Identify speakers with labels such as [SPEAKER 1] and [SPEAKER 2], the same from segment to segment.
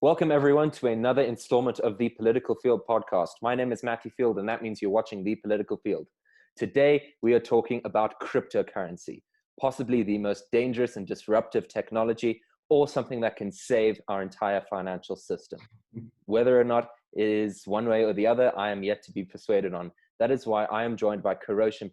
[SPEAKER 1] Welcome, everyone, to another installment of the Political Field podcast. My name is Matthew Field, and that means you're watching the Political Field. Today, we are talking about cryptocurrency, possibly the most dangerous and disruptive technology, or something that can save our entire financial system. Whether or not it is one way or the other, I am yet to be persuaded on. That is why I am joined by Keroshan.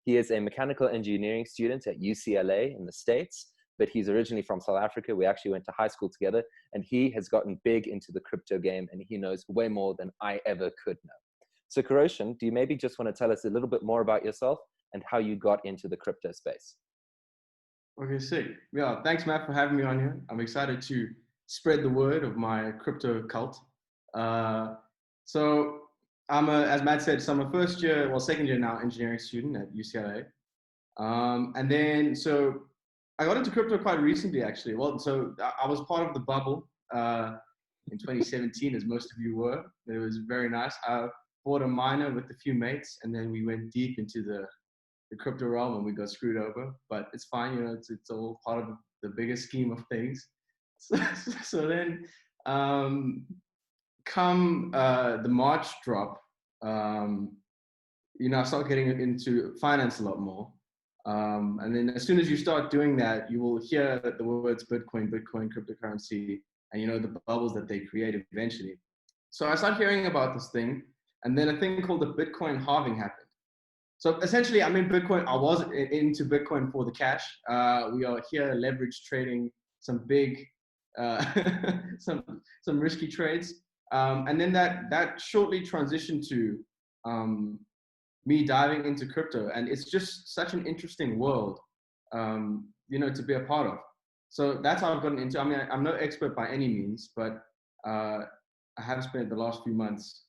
[SPEAKER 1] He is a mechanical engineering student at UCLA in the States, but he's originally from South Africa. We actually went to high school together, and he has gotten big into the crypto game, and he knows way more than I ever could know. So Keroshan, do you maybe just want to tell us a little bit more about yourself and how you got into the crypto space?
[SPEAKER 2] Okay, sick. Yeah, thanks, Matt, for having me on here. I'm excited to spread the word of my crypto cult. So as Matt said, so I'm a second year now engineering student at UCLA. So I got into crypto quite recently, actually. Well, so I was part of the bubble in 2017, as most of you were. It was very nice. I bought a miner with a few mates, and then we went deep into the crypto realm and we got screwed over. But it's fine, it's all part of the bigger scheme of things. So then, come the March drop, I started getting into finance a lot more. And then as soon as you start doing that, you will hear the words Bitcoin, cryptocurrency, and the bubbles that they create eventually. So I started hearing about this thing, and then a thing called the Bitcoin halving happened. So essentially, I'm in Bitcoin. I was into Bitcoin for the cash. We are here leverage trading some big, some risky trades. And then that shortly transitioned to me diving into crypto, and it's just such an interesting world, to be a part of. So that's how I've gotten into. I mean, I'm no expert by any means, but I have spent the last few months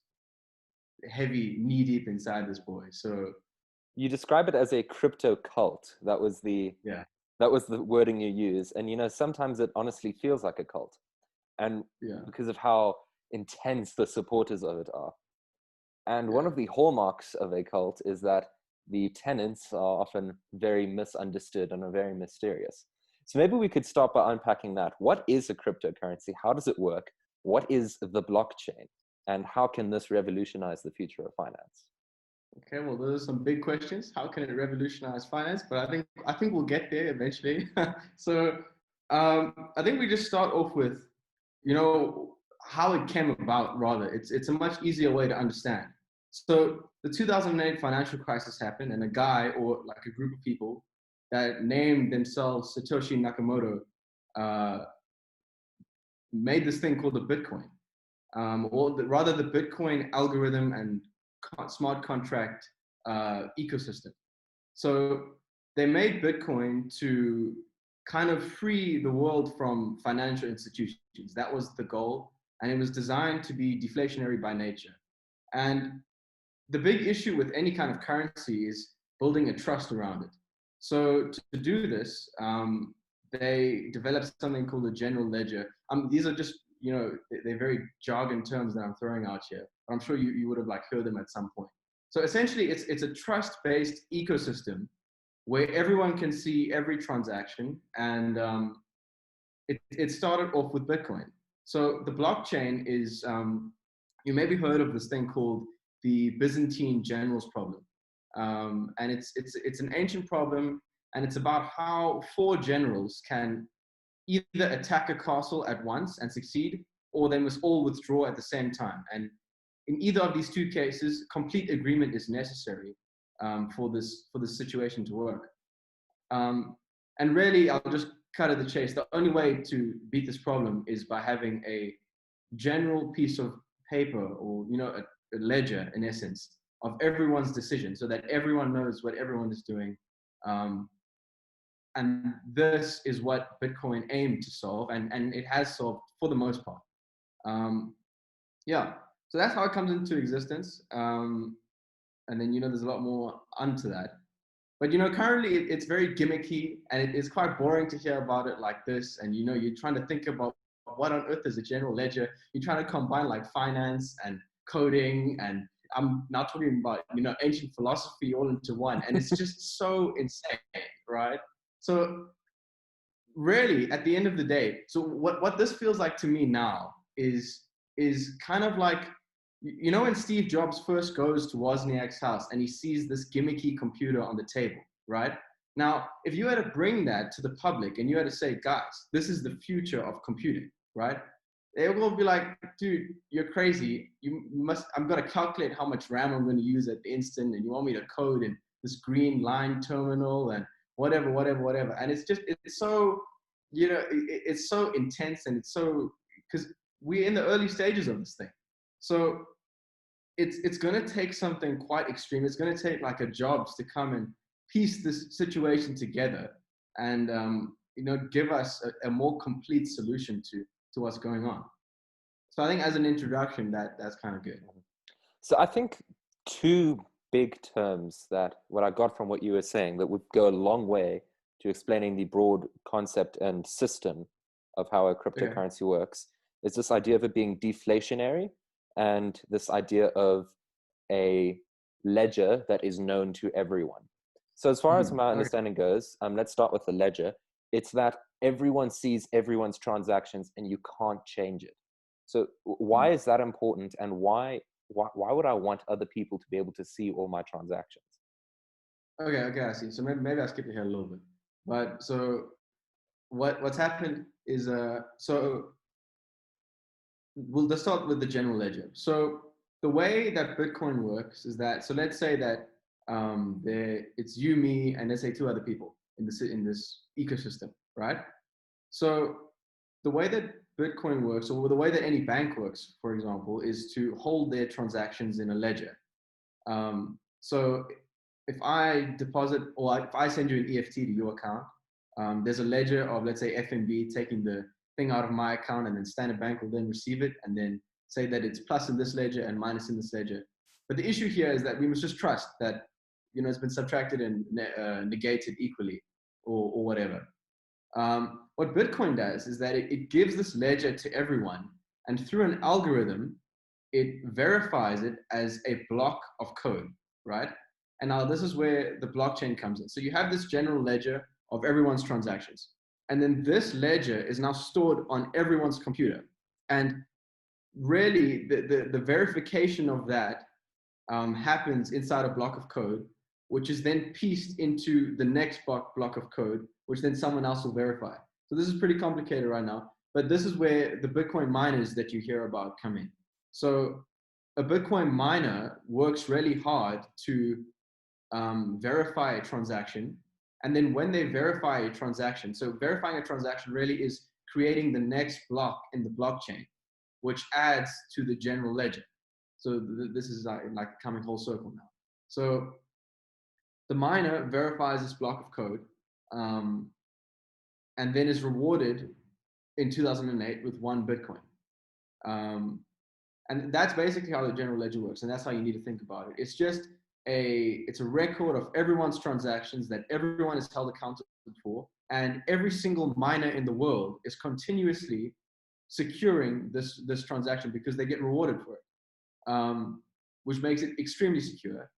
[SPEAKER 2] heavy, knee deep inside this boy. So
[SPEAKER 1] you describe it as a crypto cult. That was the wording you use, and sometimes it honestly feels like a cult, and because of how intense the supporters of it are. And one of the hallmarks of a cult is that the tenets are often very misunderstood and are very mysterious. So maybe we could start by unpacking that. What is a cryptocurrency? How does it work? What is the blockchain? And how can this revolutionize the future of finance?
[SPEAKER 2] Okay, well, those are some big questions. How can it revolutionize finance? But I think we'll get there eventually. So I think we just start off with, how it came about, rather. It's a much easier way to understand. So the 2008 financial crisis happened, and a guy, or like a group of people that named themselves Satoshi Nakamoto, made this thing called the Bitcoin, rather the Bitcoin algorithm and smart contract ecosystem. So they made Bitcoin to kind of free the world from financial institutions. That was the goal. And it was designed to be deflationary by nature. And the big issue with any kind of currency is building a trust around it. So to do this, they developed something called a general ledger. These are just, they're very jargon terms that I'm throwing out here. But I'm sure you would have heard them at some point. So essentially, it's a trust-based ecosystem where everyone can see every transaction. And it started off with Bitcoin. So the blockchain is, you maybe heard of this thing called the Byzantine generals problem. And it's an ancient problem, and it's about how 4 generals can either attack a castle at once and succeed, or they must all withdraw at the same time. And in either of these 2 cases, complete agreement is necessary for this situation to work. And really, I'll just cut to the chase. The only way to beat this problem is by having a general piece of paper, or a ledger in essence, of everyone's decision, so that everyone knows what everyone is doing. And this is what Bitcoin aimed to solve, and it has solved for the most part. So that's how it comes into existence. And then there's a lot more onto that. But currently it's very gimmicky, and it's quite boring to hear about it like this. And you're trying to think about what on earth is a general ledger. You're trying to combine finance and coding, and I'm not talking about ancient philosophy all into one, and it's just so insane, right? So really, at the end of the day, so what this feels like to me now is kind of like, you know, when Steve Jobs first goes to Wozniak's house and he sees this gimmicky computer on the table, right? Now, if you had to bring that to the public and you had to say, guys, this is the future of computing, right? They will be like, dude, you're crazy. You must, I'm going to calculate how much RAM I'm going to use at the instant, and you want me to code in this green line terminal and whatever. And it's just, it's so, you know, it's so intense, and it's so, because we're in the early stages of this thing. So it's going to take something quite extreme. It's going to take like a Jobs to come and piece this situation together and, you know, give us a more complete solution to what's going on. So I think as an introduction, that's kind of good.
[SPEAKER 1] So I think two big terms that what I got from what you were saying that would go a long way to explaining the broad concept and system of how a cryptocurrency works is this idea of it being deflationary and this idea of a ledger that is known to everyone. So as far as my understanding goes, let's start with the ledger. It's that everyone sees everyone's transactions and you can't change it. So why is that important, and why would I want other people to be able to see all my transactions?
[SPEAKER 2] Okay, I see. So maybe I skipped ahead a little bit. But so what's happened is so let's start with the general ledger. So the way that Bitcoin works is that, so let's say that it's you, me, and let's say two other people in this ecosystem, right? So the way that Bitcoin works, or the way that any bank works, for example, is to hold their transactions in a ledger. So if I deposit, or if I send you an EFT to your account, there's a ledger of, let's say, FNB taking the thing out of my account, and then Standard Bank will then receive it and then say that it's plus in this ledger and minus in this ledger. But the issue here is that we must just trust that, you know, it's been subtracted and negated equally, or whatever. What Bitcoin does is that it gives this ledger to everyone, and through an algorithm, it verifies it as a block of code, right? And now this is where the blockchain comes in. So you have this general ledger of everyone's transactions. And then this ledger is now stored on everyone's computer. And really, the verification of that happens inside a block of code, which is then pieced into the next block of code, which then someone else will verify. So this is pretty complicated right now, but this is where the Bitcoin miners that you hear about come in. So a Bitcoin miner works really hard to verify a transaction. And then when they verify a transaction, so verifying a transaction really is creating the next block in the blockchain, which adds to the general ledger. So this is like coming full circle now. So the miner verifies this block of code, and then is rewarded in 2008 with 1 Bitcoin. And that's basically how the general ledger works, and that's how you need to think about it. It's just it's a record of everyone's transactions that everyone is held accountable for, and every single miner in the world is continuously securing this transaction because they get rewarded for it, which makes it extremely secure.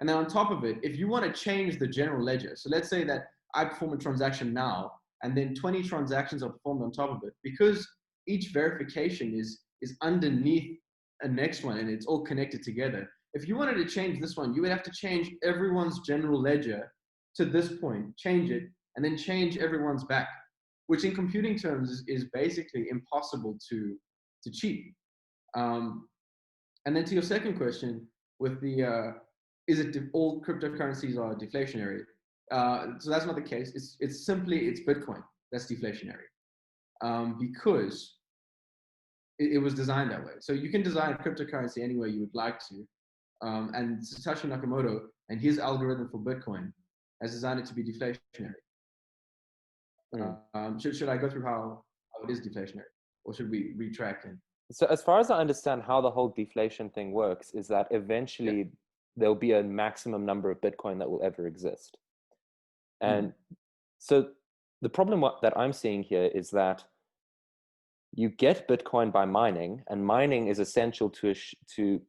[SPEAKER 2] And then on top of it, if you want to change the general ledger, so let's say that I perform a transaction now, and then 20 transactions are performed on top of it, because each verification is underneath a next one and it's all connected together. If you wanted to change this one, you would have to change everyone's general ledger to this point, change it, and then change everyone's back, which in computing terms is basically impossible to cheat. And then to your second question, with the is it all cryptocurrencies are deflationary? So that's not the case. It's simply Bitcoin that's deflationary, because it was designed that way. So you can design a cryptocurrency any way you would like to. And Satoshi Nakamoto and his algorithm for Bitcoin has designed it to be deflationary. Should I go through how it is deflationary, or should we retract in?
[SPEAKER 1] So as far as I understand how the whole deflation thing works is that eventually there'll be a maximum number of Bitcoin that will ever exist. And so the problem that I'm seeing here is that you get Bitcoin by mining, and mining is essential to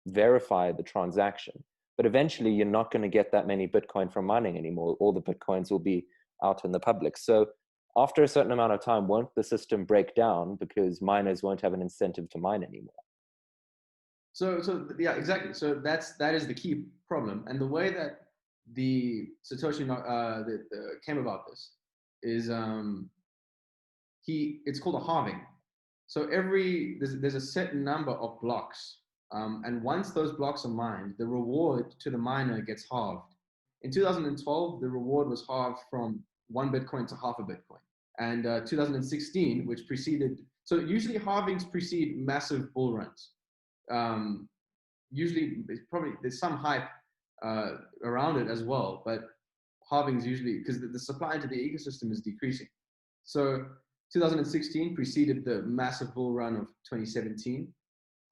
[SPEAKER 1] verify the transaction. But eventually you're not going to get that many Bitcoin from mining anymore. All the Bitcoins will be out in the public. So after a certain amount of time, won't the system break down because miners won't have an incentive to mine anymore?
[SPEAKER 2] So yeah, exactly. So that is the key problem. And the way that the Satoshi came about this is it's called a halving. So there's a certain number of blocks, and once those blocks are mined, the reward to the miner gets halved. In 2012, the reward was halved from 1 Bitcoin to half a Bitcoin, and 2016, which preceded. So usually halvings precede massive bull runs. Usually, there's some hype around it as well, but halvings usually because the supply into the ecosystem is decreasing. So 2016 preceded the massive bull run of 2017,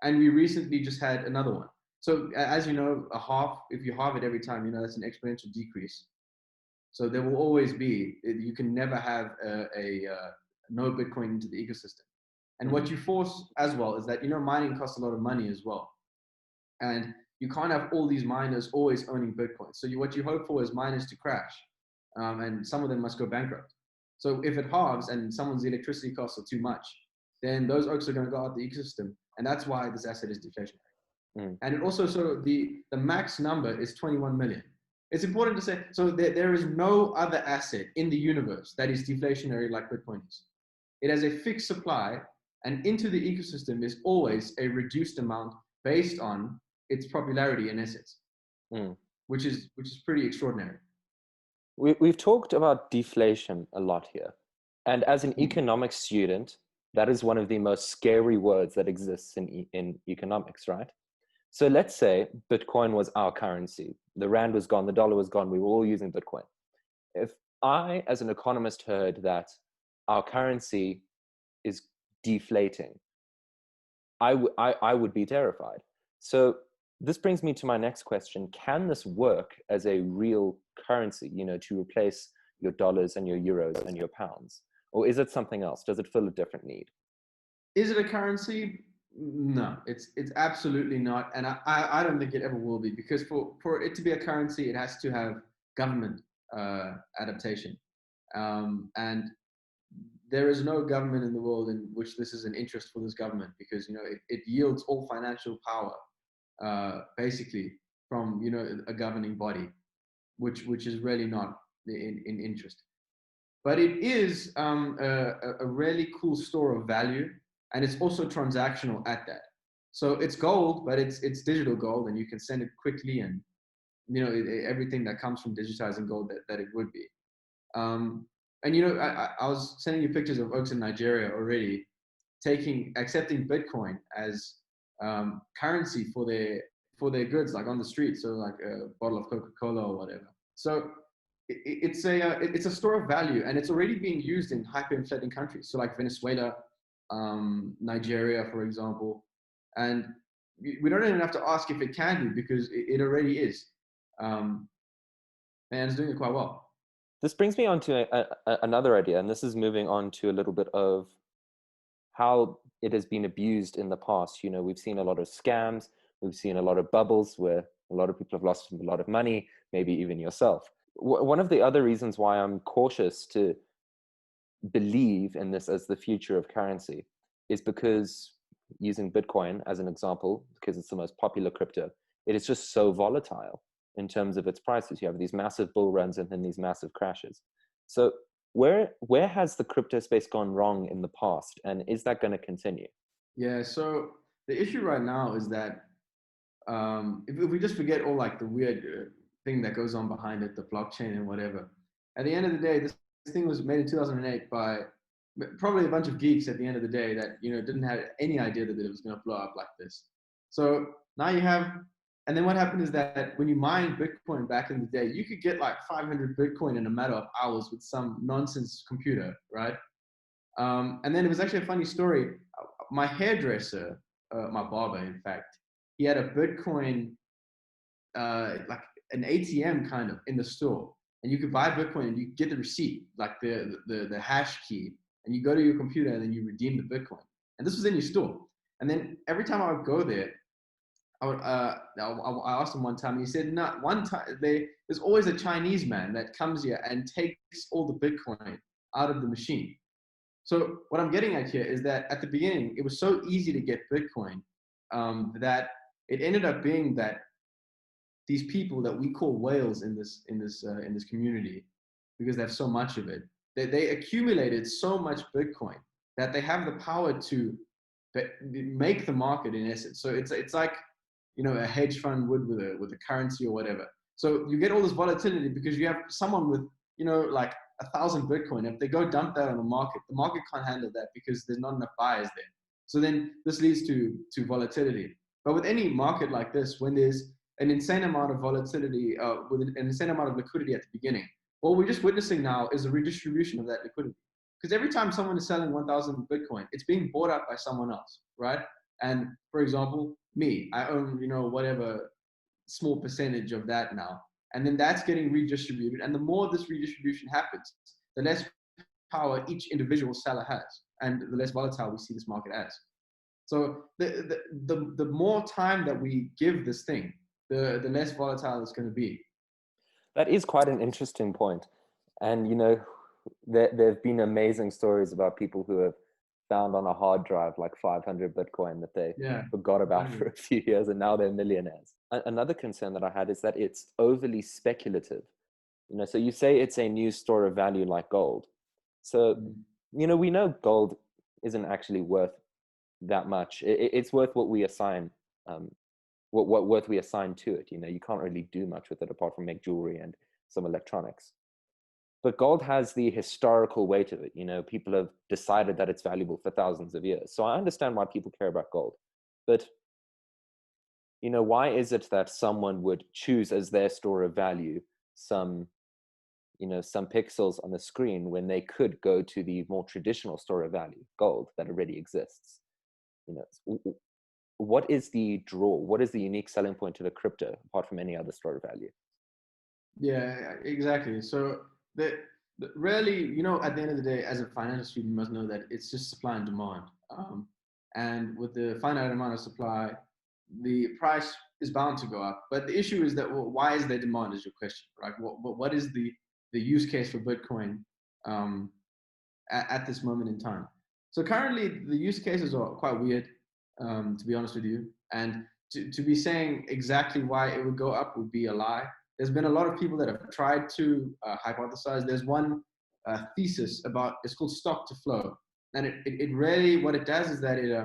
[SPEAKER 2] and we recently just had another one. So as you know, if you halve it every time, you know that's an exponential decrease. So there will always be. You can never have no Bitcoin into the ecosystem. And what you force as well is that mining costs a lot of money as well, and you can't have all these miners always owning Bitcoin. So what you hope for is miners to crash, and some of them must go bankrupt. So if it halves and someone's electricity costs are too much, then those oaks are going to go out the ecosystem, and that's why this asset is deflationary. And it also, so the max number is 21 million. It's important to say, so there is no other asset in the universe that is deflationary like Bitcoin is. It has a fixed supply, and into the ecosystem is always a reduced amount based on its popularity in essence, which is pretty extraordinary.
[SPEAKER 1] We've talked about deflation a lot here. And as an economics student, that is one of the most scary words that exists in economics, right? So let's say Bitcoin was our currency. The rand was gone, the dollar was gone, we were all using Bitcoin. If I, as an economist, heard that our currency is deflating, I would be terrified. So this brings me to my next question. Can this work as a real currency, to replace your dollars and your euros and your pounds? Or is it something else? Does it fill a different need?
[SPEAKER 2] Is it a currency? No, it's absolutely not. And I don't think it ever will be, because for it to be a currency, it has to have government adaptation. And there is no government in the world in which this is an interest for this government, because it yields all financial power basically from a governing body, which is really not in interest. But it is a really cool store of value, and it's also transactional at that. So it's gold, but it's digital gold, and you can send it quickly, and everything that comes from digitizing gold that it would be. And I was sending you pictures of oaks in Nigeria already, accepting Bitcoin as currency for their goods, like on the street. So like a bottle of Coca-Cola or whatever. So it's a store of value, and it's already being used in hyperinflating countries. So like Venezuela, Nigeria, for example. And we don't even have to ask if it can be, because it already is. And it's doing it quite well.
[SPEAKER 1] This brings me on to another idea, and this is moving on to a little bit of how it has been abused in the past. We've seen a lot of scams, we've seen a lot of bubbles where a lot of people have lost a lot of money, maybe even yourself. One of the other reasons why I'm cautious to believe in this as the future of currency is because, using Bitcoin as an example, because it's the most popular crypto, it is just so volatile in terms of its prices. You have these massive bull runs and then these massive crashes. So where has the crypto space gone wrong in the past, and is that going to continue?
[SPEAKER 2] Yeah, so the issue right now is that if we just forget all like the weird thing that goes on behind it, the blockchain and whatever, at the end of the day, this thing was made in 2008 by probably a bunch of geeks at the end of the day that didn't have any idea that it was going to blow up like this. So now you have. And then what happened is that when you mined Bitcoin back in the day, you could get like 500 Bitcoin in a matter of hours with some nonsense computer, right? And then it was actually a funny story. My hairdresser, my barber, in fact, he had a Bitcoin, like an ATM kind of in the store. And you could buy Bitcoin and you get the receipt, like the hash key, and you go to your computer and then you redeem the Bitcoin. And this was in your store. And then every time I would go there, I asked him one time, and he said, "No, one time there's always a Chinese man that comes here and takes all the Bitcoin out of the machine. So what I'm getting at here is that at the beginning, it was so easy to get Bitcoin that it ended up being that these people that we call whales in this community, because they have so much of it, they accumulated so much Bitcoin that they have the power to make the market in essence. So it's like, you know, a hedge fund would with a currency or whatever. So you get all this volatility because you have someone with, you know, like 1,000 Bitcoin. If they go dump that on the market can't handle that because there's not enough buyers there. So then this leads to volatility. But with any market like this, when there's an insane amount of volatility, with an insane amount of liquidity at the beginning, what we're just witnessing now is a redistribution of that liquidity. Because every time someone is selling 1,000 Bitcoin, it's being bought up by someone else, right? And for example, me, I own, you know, whatever small percentage of that now. And then that's getting redistributed. And the more this redistribution happens, the less power each individual seller has, and the less volatile we see this market as. So the more time that we give this thing, the less volatile it's going to be.
[SPEAKER 1] That is quite an interesting point. And, you know, there have been amazing stories about people who have found on a hard drive like 500 Bitcoin that they forgot about for a few years, and now they're millionaires. Another concern that I had is that it's overly speculative. You know, so you say it's a new store of value like gold. So, you know, we know gold isn't actually worth that much. It's worth what we assign, what worth we assign to it. You know, you can't really do much with it apart from make jewelry and some electronics. But gold has the historical weight of it. You know, people have decided that it's valuable for thousands of years. So I understand why people care about gold. But, you know, why is it that someone would choose as their store of value some, you know, some pixels on the screen when they could go to the more traditional store of value, gold, that already exists? You know, what is the draw? What is the unique selling point to the crypto apart from any other store of value?
[SPEAKER 2] Yeah, exactly. So really, you know, at the end of the day, as a financial student, you must know that it's just supply and demand. And with the finite amount of supply, the price is bound to go up. But the issue is that, well, why is there demand is your question, right? What is the use case for Bitcoin at this moment in time? So currently, the use cases are quite weird, to be honest with you. And to be saying exactly why it would go up would be a lie. There's been a lot of people that have tried to hypothesize. There's one thesis about, it's called stock to flow. And it really, what it does is that it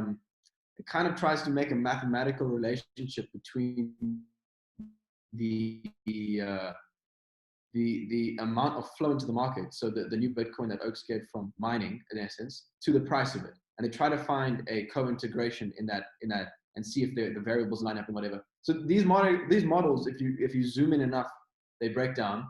[SPEAKER 2] kind of tries to make a mathematical relationship between the amount of flow into the market, so the new Bitcoin that Oaks get from mining, in essence, to the price of it. And they try to find a co-integration in that, and see if the variables line up and whatever. So these models, if you zoom in enough, they break down,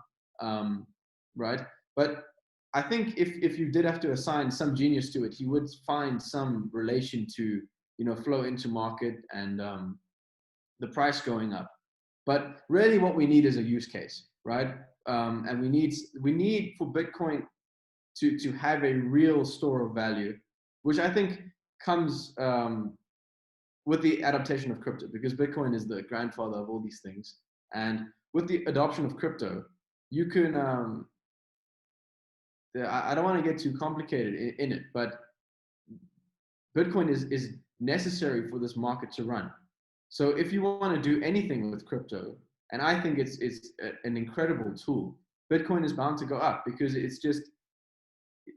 [SPEAKER 2] right? But I think if you did have to assign some genius to it, he would find some relation to, you know, flow into market and the price going up. But really, what we need is a use case, right? And we need for Bitcoin to have a real store of value, which I think comes with the adaptation of crypto, because Bitcoin is the grandfather of all these things. And with the adoption of crypto, you can, I don't want to get too complicated in it, but Bitcoin is necessary for this market to run. So if you want to do anything with crypto, and I think it's an incredible tool, Bitcoin is bound to go up because it's just,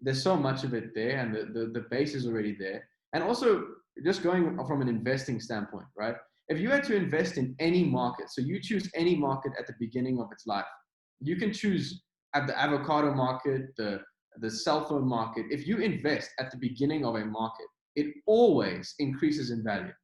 [SPEAKER 2] there's so much of it there, and the base is already there. And also, just going from an investing standpoint, right? If you had to invest in any market, so you choose any market at the beginning of its life, you can choose at the avocado market, the cell phone market. If you invest at the beginning of a market, it always increases in value.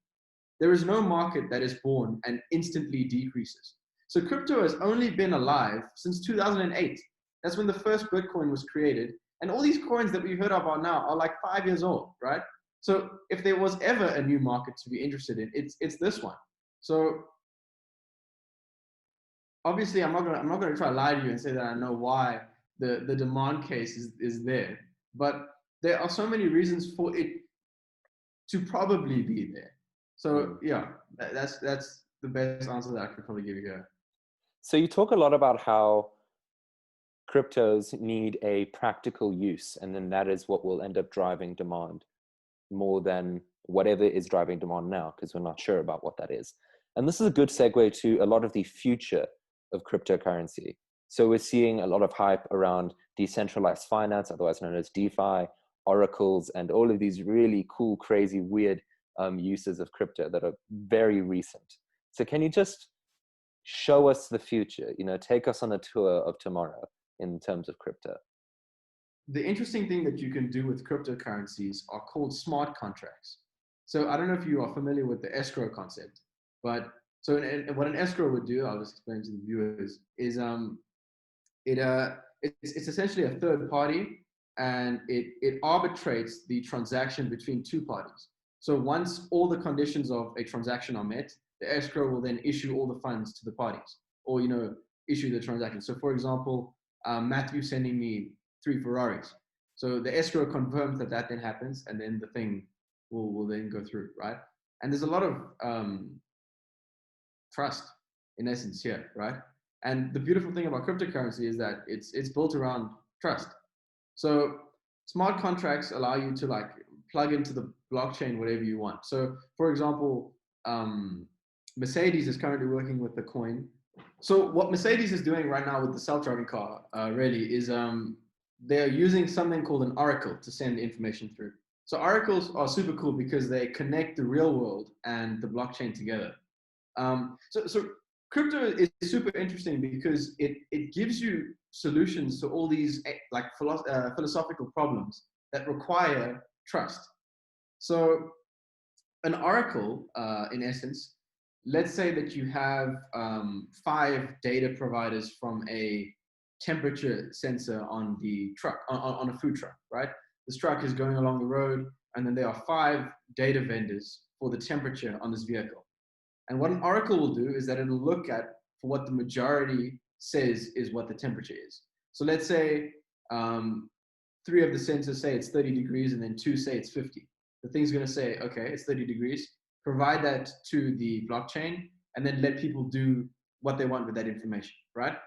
[SPEAKER 2] There is no market that is born and instantly decreases. So crypto has only been alive since 2008. That's when the first Bitcoin was created. And all these coins that we've heard about now are like 5 years old, right? So if there was ever a new market to be interested in, it's this one. So obviously, I'm not gonna try to lie to you and say that I know why the demand case is there, but there are so many reasons for it to probably be there. So yeah, that's the best answer that I could probably give you here.
[SPEAKER 1] So you talk a lot about how cryptos need a practical use, and then that is what will end up driving demand more than whatever is driving demand now, because we're not sure about what that is. And this is a good segue to a lot of the future of cryptocurrency. So we're seeing a lot of hype around decentralized finance, otherwise known as DeFi, oracles, and all of these really cool, crazy, weird uses of crypto that are very recent. So can you just show us the future, take us on a tour of tomorrow in terms of crypto?
[SPEAKER 2] The interesting thing that you can do with cryptocurrencies are called smart contracts. So I don't know if you are familiar with the escrow concept, but so what an escrow would do, I'll just explain to the viewers, is it's essentially a third party, and it arbitrates the transaction between two parties. So once all the conditions of a transaction are met, the escrow will then issue all the funds to the parties, or issue the transaction. So for example, Matthew sending me 3 Ferraris. So the escrow confirms that then happens, and then the thing will then go through, right? And there's a lot of trust in essence here, right? And the beautiful thing about cryptocurrency is that it's built around trust. So smart contracts allow you to like plug into the blockchain whatever you want. So for example, Mercedes is currently working with the coin. So what Mercedes is doing right now with the self-driving car really is they're using something called an oracle to send information through. So oracles are super cool because they connect the real world and the blockchain together. So crypto is super interesting because it gives you solutions to all these like philosophical problems that require trust. So an oracle, in essence, let's say that you have 5 data providers from a temperature sensor on the truck, on a food truck, right? This truck is going along the road, and then there are 5 data vendors for the temperature on this vehicle. And what an oracle will do is that it'll look at for what the majority says is what the temperature is. So let's say 3 of the sensors say it's 30 degrees, and then 2 say it's 50. The thing's going to say, okay, it's 30 degrees. Provide that to the blockchain, and then let people do what they want with that information, right?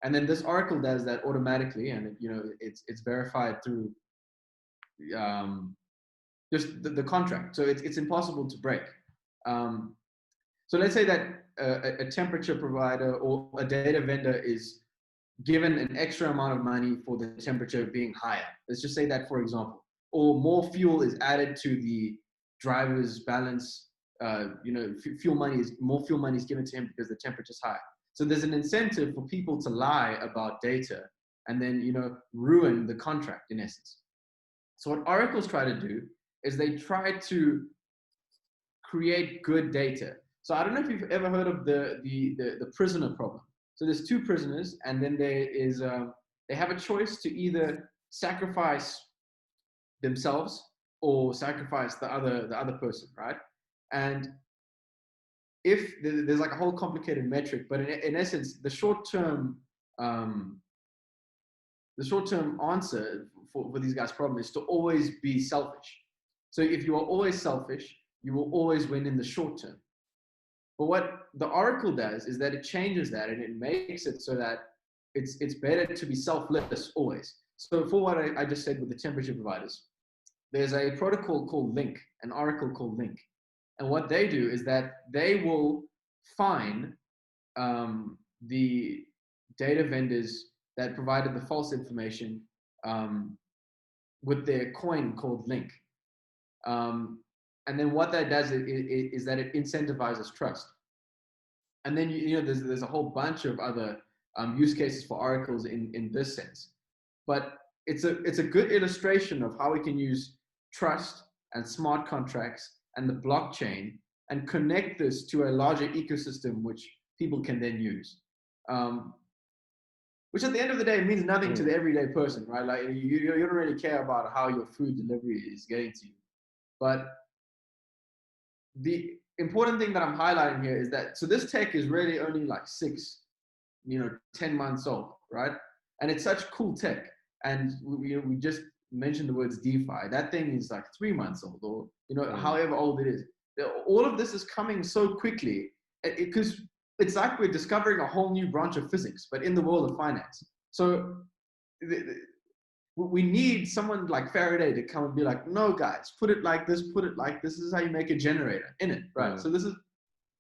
[SPEAKER 2] And then this oracle does that automatically, and it's verified through just the contract. So it's impossible to break. So let's say that a temperature provider or a data vendor is given an extra amount of money for the temperature being higher. Let's just say that, for example, or more fuel is added to the driver's balance. More fuel money is given to him because the temperature is high. So there's an incentive for people to lie about data and then ruin the contract in essence. So what oracles try to do is they try to create good data. So I don't know if you've ever heard of the prisoner problem. So there's 2 prisoners, and then there is they have a choice to either sacrifice themselves or sacrifice the other person, right? And if there's like a whole complicated metric, but in essence, the short-term answer for these guys' problem is to always be selfish. So if you are always selfish, you will always win in the short term. But what the oracle does is that it changes that, and it makes it so that it's better to be selfless always. So for what I just said with the temperature providers, there's a protocol called Link, an oracle called Link. And what they do is that they will find the data vendors that provided the false information with their coin called Link. And then what that does is that it incentivizes trust. And then there's a whole bunch of other use cases for oracles in this sense. But it's a good illustration of how we can use trust and smart contracts and the blockchain and connect this to a larger ecosystem which people can then use. Which at the end of the day means nothing to the everyday person, right? Like you don't really care about how your food delivery is getting to you. But the important thing that I'm highlighting here is that, so this tech is really only like 10 months old, right? And it's such cool tech. And we just mentioned the words DeFi. That thing is like 3 months old, or however old it is. All of this is coming so quickly because it's like we're discovering a whole new branch of physics, but in the world of finance. So we need someone like Faraday to come and be like, no, guys, put it like this, put it like this. This is how you make a generator in it, right? So this is,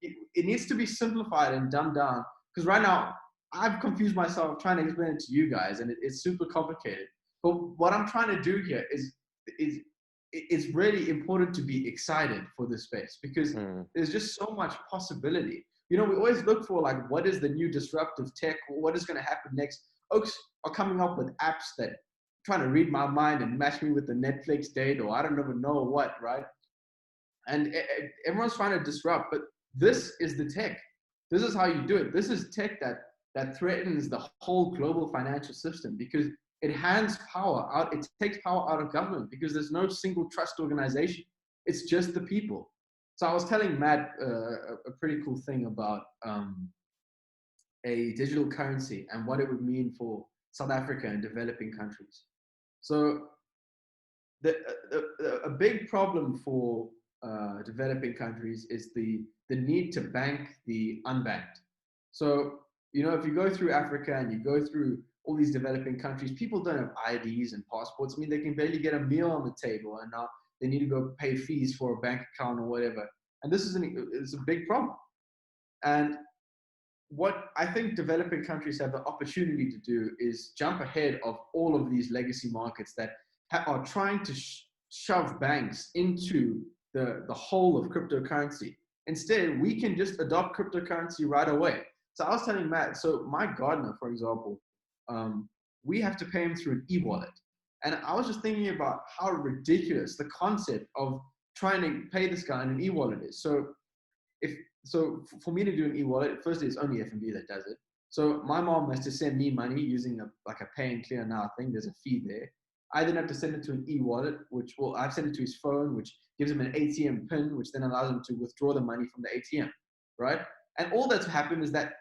[SPEAKER 2] it needs to be simplified and dumbed down, because right now I've confused myself trying to explain it to you guys, and it's super complicated. But what I'm trying to do here is it's really important to be excited for this space, because there's just so much possibility. You know, we always look for like, what is the new disruptive tech? What is going to happen next? Oaks are coming up with apps that trying to read my mind and match me with the Netflix date, or I don't even know what, right? And everyone's trying to disrupt, but this is the tech. This is how you do it. This is tech that threatens the whole global financial system, because it hands power out. It takes power out of government, because there's no single trust organization. It's just the people. So I was telling Matt a pretty cool thing about a digital currency and what it would mean for South Africa and developing countries. So a big problem for developing countries is the need to bank the unbanked. So, you know, if you go through Africa and you go through all these developing countries, people don't have IDs and passports. I mean, they can barely get a meal on the table, and now they need to go pay fees for a bank account or whatever. And this is it's a big problem. And what I think developing countries have the opportunity to do is jump ahead of all of these legacy markets that are trying to shove banks into the whole of cryptocurrency. Instead, we can just adopt cryptocurrency right away. So I was telling Matt, so my gardener, for example, we have to pay him through an e-wallet. And I was just thinking about how ridiculous the concept of trying to pay this guy in an e-wallet is. So for me to do an e-wallet, firstly, it's only FNB that does it. So my mom has to send me money using a pay and clear now thing. There's a fee there. I then have to send it to an e-wallet, I've sent it to his phone, which gives him an ATM pin, which then allows him to withdraw the money from the ATM, right? And all that's happened is that,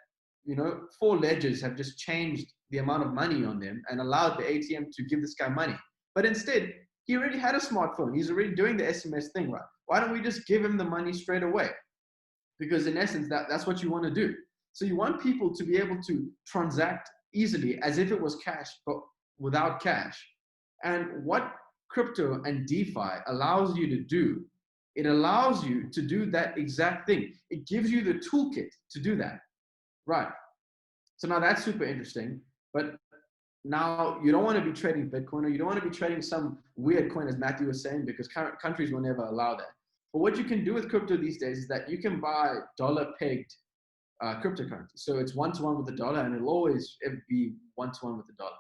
[SPEAKER 2] you know, 4 ledgers have just changed the amount of money on them and allowed the ATM to give this guy money. But instead, he already had a smartphone. He's already doing the SMS thing, right? Why don't we just give him the money straight away? Because in essence, that's what you want to do. So you want people to be able to transact easily as if it was cash, but without cash. And what crypto and DeFi allows you to do, it allows you to do that exact thing. It gives you the toolkit to do that. Right. So now that's super interesting. But now you don't want to be trading Bitcoin, or you don't want to be trading some weird coin, as Matthew was saying, because countries will never allow that. But what you can do with crypto these days is that you can buy dollar-pegged cryptocurrency. So it's 1-to-1 with the dollar, and it'll always be 1-to-1 with the dollar.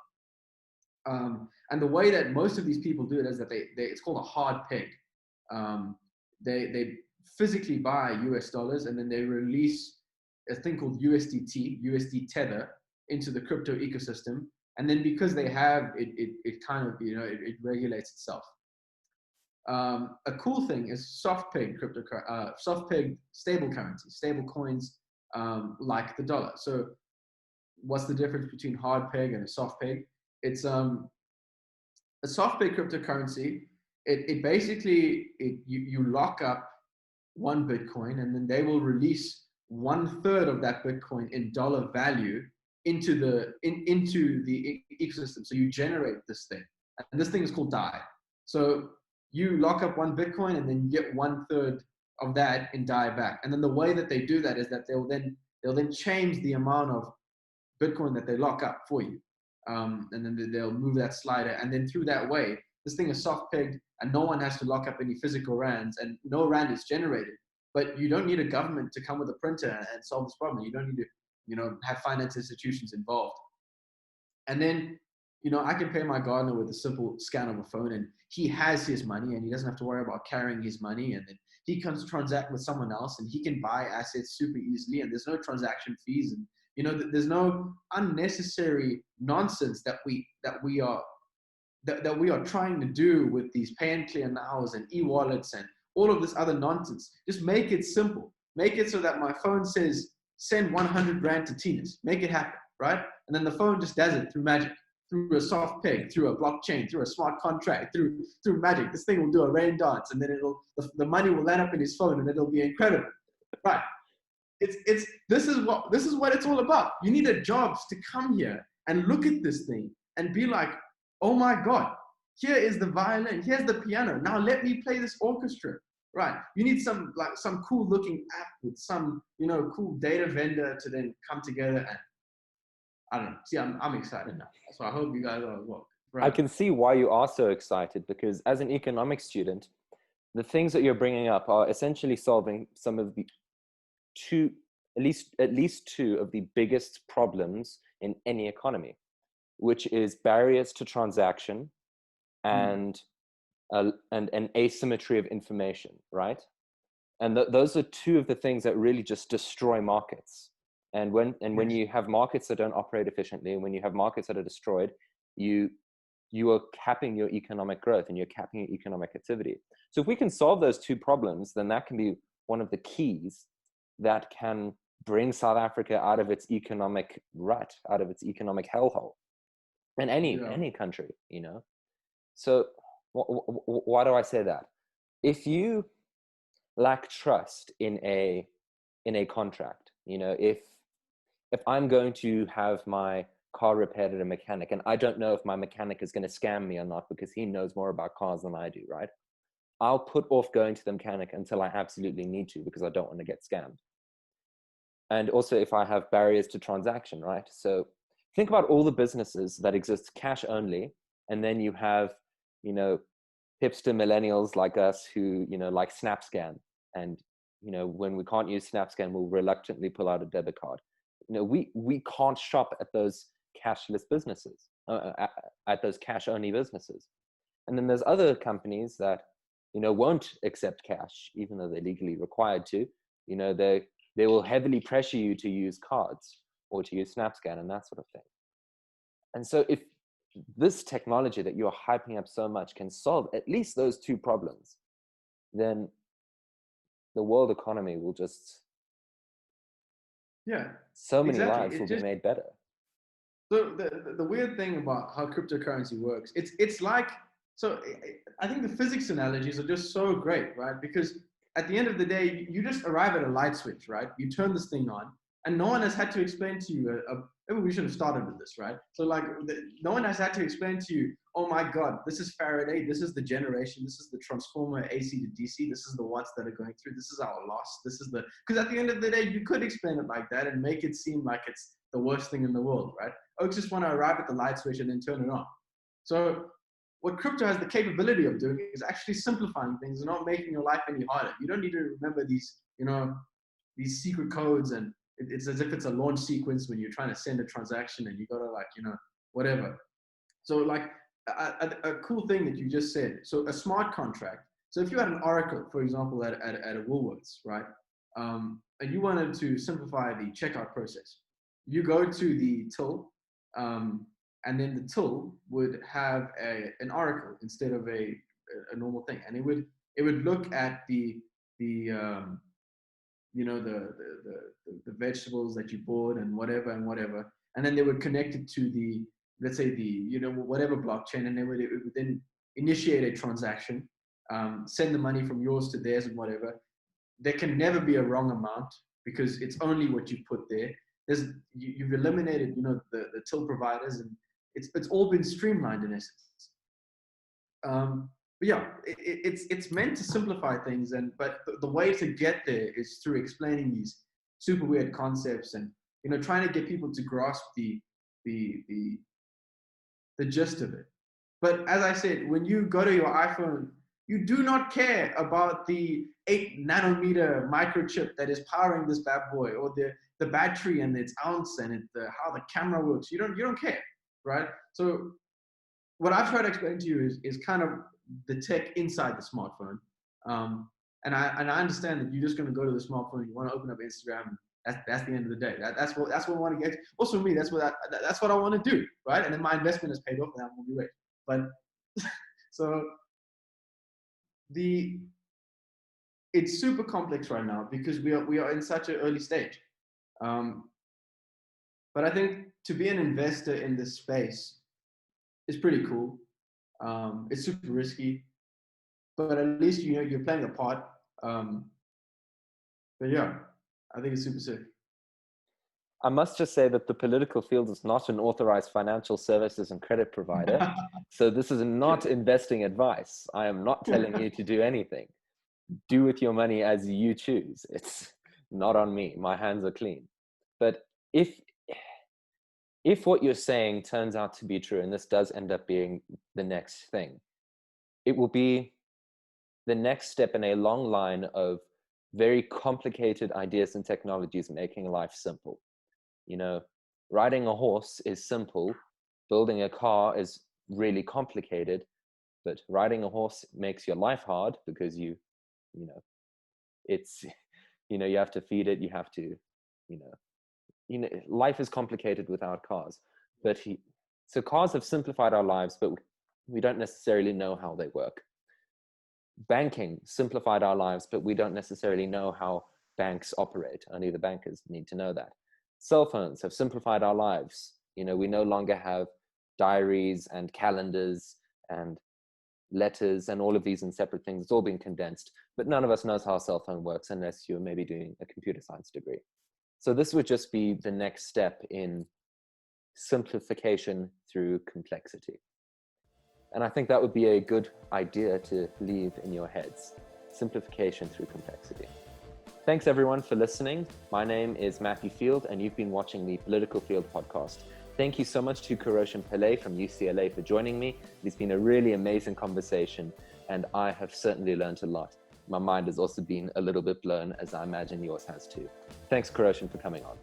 [SPEAKER 2] And the way that most of these people do it is that it's called a hard peg. They physically buy US dollars, and then they release a thing called USD Tether, into the crypto ecosystem. And then because they have it kind of, you know, it regulates itself. A cool thing is soft peg stable currencies, stable coins, like the dollar. So what's the difference between hard peg and a soft peg? It's a soft peg cryptocurrency. It basically, you lock up 1 Bitcoin, and then they will release 1/3 of that Bitcoin in dollar value into the ecosystem. So you generate this thing, and this thing is called DAI. So you lock up 1 Bitcoin, and then you get 1/3 of that in DAI back. And then the way that they do that is that they'll then change the amount of Bitcoin that they lock up for you. And then they'll move that slider, and then through that way, this thing is soft pegged, and no one has to lock up any physical rands, and no rand is generated. But you don't need a government to come with a printer and solve this problem. You don't need to, you know, have finance institutions involved. And then, you know, I can pay my gardener with a simple scan of a phone, and he has his money, and he doesn't have to worry about carrying his money. And then he comes to transact with someone else, and he can buy assets super easily, and there's no transaction fees, and, you know, there's no unnecessary nonsense that we are trying to do with these pay and clear nows and e-wallets and all of this other nonsense. Just make it simple. Make it so that my phone says, send 100 Rand to Tina's. Make it happen, right? And then the phone just does it through magic, through a soft peg, through a blockchain, through a smart contract, through magic. This thing will do a rain dance, and then the money will land up in his phone, and it'll be incredible, right? This is what it's all about. You need jobs to come here and look at this thing and be like, oh my God, here is the violin, here's the piano. Now let me play this orchestra. Right. You need some cool looking app with some, cool data vendor to then come together, and I don't know. See, I'm excited now. So I hope you guys are as well.
[SPEAKER 1] I
[SPEAKER 2] Right.
[SPEAKER 1] can see why you are so excited, because as an economics student, the things that you're bringing up are essentially solving some of the at least two of the biggest problems in any economy, which is barriers to transaction and an asymmetry of information, right? And those are two of the things that really just destroy markets. And when you have markets that don't operate efficiently, and when you have markets that are destroyed, you are capping your economic growth and you're capping your economic activity. So if we can solve those two problems, then that can be one of the keys that can bring South Africa out of its economic rut, out of its economic hellhole, and any country, So why do I say that? If you lack trust in a contract, if I'm going to have my car repaired at a mechanic and I don't know if my mechanic is going to scam me or not because he knows more about cars than I do, right? I'll put off going to the mechanic until I absolutely need to, because I don't want to get scammed. And also if I have barriers to transaction, right? So think about all the businesses that exist cash only, and then you have, hipster millennials like us who, like SnapScan. And, when we can't use SnapScan, we'll reluctantly pull out a debit card. We can't shop at those cashless businesses, at those cash only businesses. And then there's other companies that, won't accept cash, even though they're legally required to. They will heavily pressure you to use cards or to use SnapScan and that sort of thing. And so if this technology that you're hyping up so much can solve at least those two problems, then the world economy will just, so many lives will be made better.
[SPEAKER 2] So the weird thing about how cryptocurrency works, it's like, so I think the physics analogies are just so great, right? Because at the end of the day, you just arrive at a light switch, right? You turn this thing on, and no one has had to explain to you, maybe we should have started with this, right? So like, no one has had to explain to you, oh my God, this is Faraday, this is the generation, this is the transformer AC to DC, this is the watts that are going through, this is our loss, this is the, because at the end of the day, you could explain it like that and make it seem like it's the worst thing in the world, right? Oaks just want to arrive at the light switch and then turn it on. So what crypto has the capability of doing is actually simplifying things and not making your life any harder. You don't need to remember these, these secret codes, and it's as if it's a launch sequence when you're trying to send a transaction and you gotta whatever. So like a cool thing that you just said. So a smart contract. So if you had an Oracle, for example, at a Woolworths, right? And you wanted to simplify the checkout process, you go to the till, and then the till would have an oracle instead of a normal thing, and it would look at the vegetables that you bought and whatever, and then they would connect it to the, let's say, the whatever blockchain, and it would then initiate a transaction, send the money from yours to theirs and whatever. There can never be a wrong amount because it's only what you put there. You've eliminated the till providers, and it's all been streamlined in essence. But yeah, it's meant to simplify things, but the way to get there is through explaining these super weird concepts and trying to get people to grasp the gist of it. But as I said, when you go to your iPhone, you do not care about the 8 nanometer microchip that is powering this bad boy, or the battery and its ounce and how the camera works. You don't care, right? So what I've tried to explain to you is kind of the tech inside the smartphone. And I understand that you're just going to go to the smartphone, you want to open up Instagram. That's the end of the day. That's what I want to get. Also, me, that's what I want to do, right? And then my investment has paid off, and I'm going to be rich. But so it's super complex right now because we are in such an early stage. But I think to be an investor in this space is pretty cool. It's super risky, but at least you're playing a part. But yeah, I think it's super sick.
[SPEAKER 1] I must just say that the political field is not an authorized financial services and credit provider. So this is not investing advice. I am not telling you to do anything. Do with your money as you choose. It's not on me. My hands are clean. But if what you're saying turns out to be true, and this does end up being the next thing, it will be the next step in a long line of very complicated ideas and technologies making life simple. You know, riding a horse is simple. Building a car is really complicated, but riding a horse makes your life hard because you know, it's, you have to feed it. You have to, life is complicated without cars. So cars have simplified our lives, but we don't necessarily know how they work. Banking simplified our lives, but we don't necessarily know how banks operate. Only the bankers need to know that. Cell phones have simplified our lives. We no longer have diaries and calendars and letters and all of these in separate things. It's all been condensed, but none of us knows how a cell phone works unless you're maybe doing a computer science degree. So this would just be the next step in simplification through complexity. And I think that would be a good idea to leave in your heads. Simplification through complexity. Thanks everyone for listening. My name is Matthew Field, and you've been watching the Political Field podcast. Thank you so much to Keroshan Pillay from UCLA for joining me. It's been a really amazing conversation, and I have certainly learned a lot. My mind has also been a little bit blown, as I imagine yours has too. Thanks, Keroshan, for coming on.